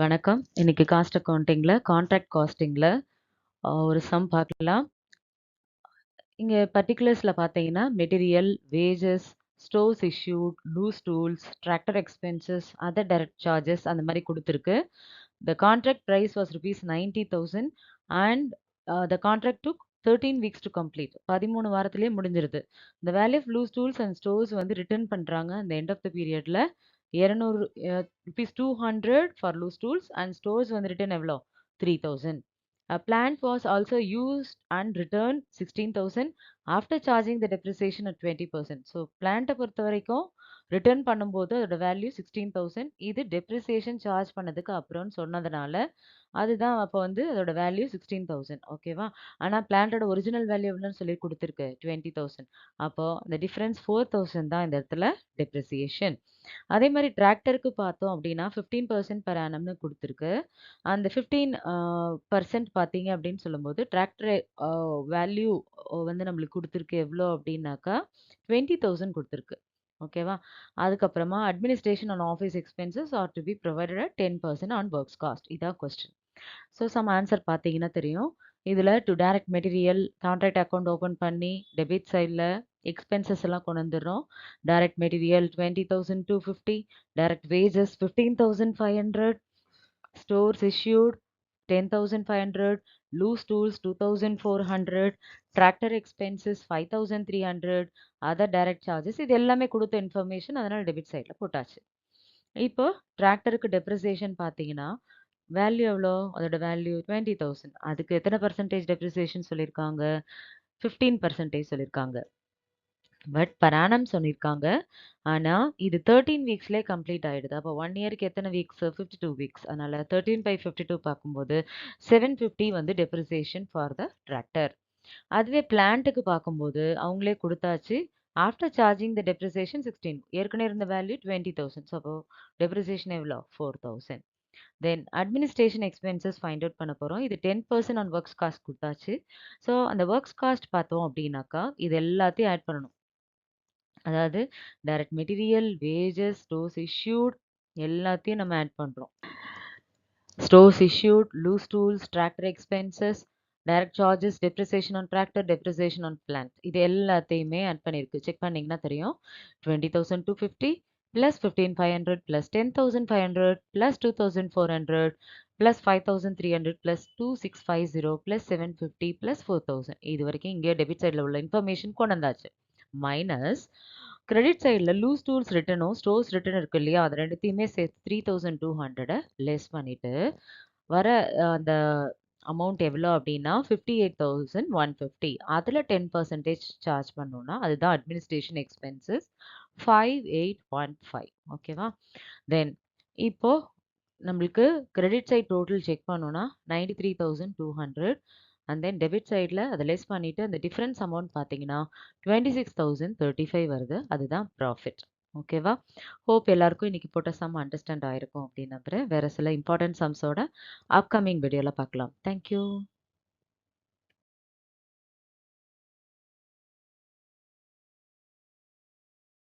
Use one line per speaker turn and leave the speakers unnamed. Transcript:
வணக்கம். இன்னைக்கு cost அக்கவுண்டிங்ல contract காஸ்டிங்ல ஒரு சம் பார்க்கலாம். இங்க பர்ட்டிகுலர்ஸ்ல பார்த்தீங்கன்னா, material, wages, stores issued, loose tools, tractor expenses, other direct charges அந்த மாரி குடுத்திருக்கு. The contract price was rupees 90,000 and the contract took 13 weeks to complete. 13 வாரத்திலேயே முடிஞ்சிருது. The value of loose tools and stores வந்து return பண்றாங்க. அந்த end of the periodல 200 rupees 200 for loose tools and stores வந்து return எவ்வளோ 3,000. A plant was also used and returned 16,000 after charging the depreciation at 20%. So plant பொறுத்த வரைக்கும் return பண்ணும்போது அதோட value 16,000. இது டெப்ரிசியேஷன் சார்ஜ் பண்ணதுக்கு அப்புறம்னு சொன்னதுனால, அதுதான் அப்போ வந்து அதோட வேல்யூ 16,000 ஓகேவா? ஆனா பிளான்ட்டோட ஒரிஜினல் வேல்யூ எவ்வளோன்னு சொல்லி குடுத்துருக்கு 20,000. அப்போ அந்த டிஃபரன்ஸ் 4,000 தான் இந்த இடத்துல டெப்ரிசியேஷன். அதே மாரி டிராக்டருக்கு பார்த்தோம் அப்படின்னா 15% பெர் ஆனம்னு குடுத்துருக்கு. அந்த 15% பார்த்தீங்க அப்படின்னு சொல்லும்போது, டிராக்டர் வேல்யூ வந்து நம்மளுக்கு குடுத்துருக்கு எவ்வளோ அப்படின்னாக்கா 20,000 குடுத்துருக்கு. ஓகேவா? அதுக்கப்புறமா administration and office expenses are to be provided at 10% on works cost. இதான் கொஸ்டின். ஸோ சம் ஆன்சர் பார்த்தீங்கன்னா தெரியும். இதில to direct material contract account open பண்ணி டெபிட் சைட்ல எக்ஸ்பென்சஸ் எல்லாம் கொண்டு வந்துடுறோம். Direct material 20,250, direct wages 15,500, stores issued 10,500, loose tools 2,400, tractor expenses 5,300, other direct charges இது எல்லாமே கொடுத்த இன்ஃபர்மேஷன் அதனால டெபிட் சைட்ல போட்டாச்சு. இப்போ டிராக்டருக்கு டெப்ரிசியேஷன் பார்த்தீங்கன்னா வேல்யூ எவ்வளோ? அதோட வேல்யூ 20,000. அதுக்கு எத்தனை பெர்சன்டேஜ் டெப்ரிசியேஷன் சொல்லியிருக்காங்க? 15% சொல்லியிருக்காங்க. பட் பெர் ஆனம் சொல்லியிருக்காங்க. ஆனா, இது 13 வீக்ஸ்லயே கம்ப்ளீட் ஆயிடுது. அப்போ 1 இயர்க்கு எத்தனை வீக்ஸ்? 52 வீக்ஸ். அதனால 13/52 பார்க்கும்போது 750 வந்து டெப்ரிசியேஷன் ஃபார் த டிராக்டர். அதுவே பிளான்ட்டுக்கு பார்க்கும்போது அவங்களே குடுத்தாச்சு. ஆஃப்டர் சார்ஜிங் த டெப்ரிசியேஷன் 16. ஏற்கனவே இருந்த வேல்யூ 20,000. ஸோ அப்போ டெப்ரிசியேஷன் எவ்வளோ? 4,000. Then administration expenses find out பண்ண போறோம். இது 10% ஆன் ஒர்க்ஸ் காஸ்ட் குடுத்தாச்சு. ஸோ அந்த ஒர்க்ஸ் காஸ்ட் பார்த்தோம் அப்படின்னாக்கா, இது எல்லாத்தையும் ஆட் பண்ணணும். அதாவது direct material, wages, stores issued எல்லாத்தையும் நம்ம ஆட் பண்றோம். Stores issued, loose tools, tractor expenses, direct charges, depreciation on tractor, depreciation on plant. இது எல்லாத்தையுமே ஆட் பண்ணியிருக்கு. செக் பண்ணீங்கன்னா தெரியும். 20,250 plus 15,500 plus 10,500 plus 2,400 plus 5,300 plus 2,650 plus 750 plus 4,000. இது வரைக்கும் இங்கே டெபிட் சைடில் உள்ள இன்ஃபர்மேஷன் கொண்டு வந்தாச்சு. மைனஸ் கிரெடிட் சைடில் லூஸ் டூல்ஸ் ரிட்டனும் ஸ்டோர்ஸ் ரிட்டர்ன் இருக்கு இல்லையா? அது ரெண்டுத்தையுமே சேர்த்து 3,200 லெஸ் பண்ணிட்டு வர அந்த அமௌண்ட் எவ்வளோ அப்படின்னா 58,150. அதில் 10% சார்ஜ் பண்ணோம்னா அதுதான் அட்மினிஸ்ட்ரேஷன் எக்ஸ்பென்சஸ் 5815. ஓகேவா? தென் இப்போ நம்மளுக்கு கிரெடிட் சைட் டோட்டல் செக் பண்ணோம்னா 93,200 அண்ட் தென் டெபிட் சைடில் அதை லெஸ் பண்ணிவிட்டு அந்த டிஃப்ரென்ஸ் அமௌண்ட் பார்த்தீங்கன்னா 26,035 வருது. அதுதான் ப்ராஃபிட். ஓகேவா? ஹோப் எல்லாருக்கும் இன்னைக்கு போட்ட சம் அண்டர்ஸ்டாண்ட் ஆயிருக்கும் அப்படின்னு நம்புறேன். வேற சில இம்பார்ட்டன்ட் சம்ஸோட அப்கமிங் வீடியோவில் பார்க்கலாம். தேங்க்யூ.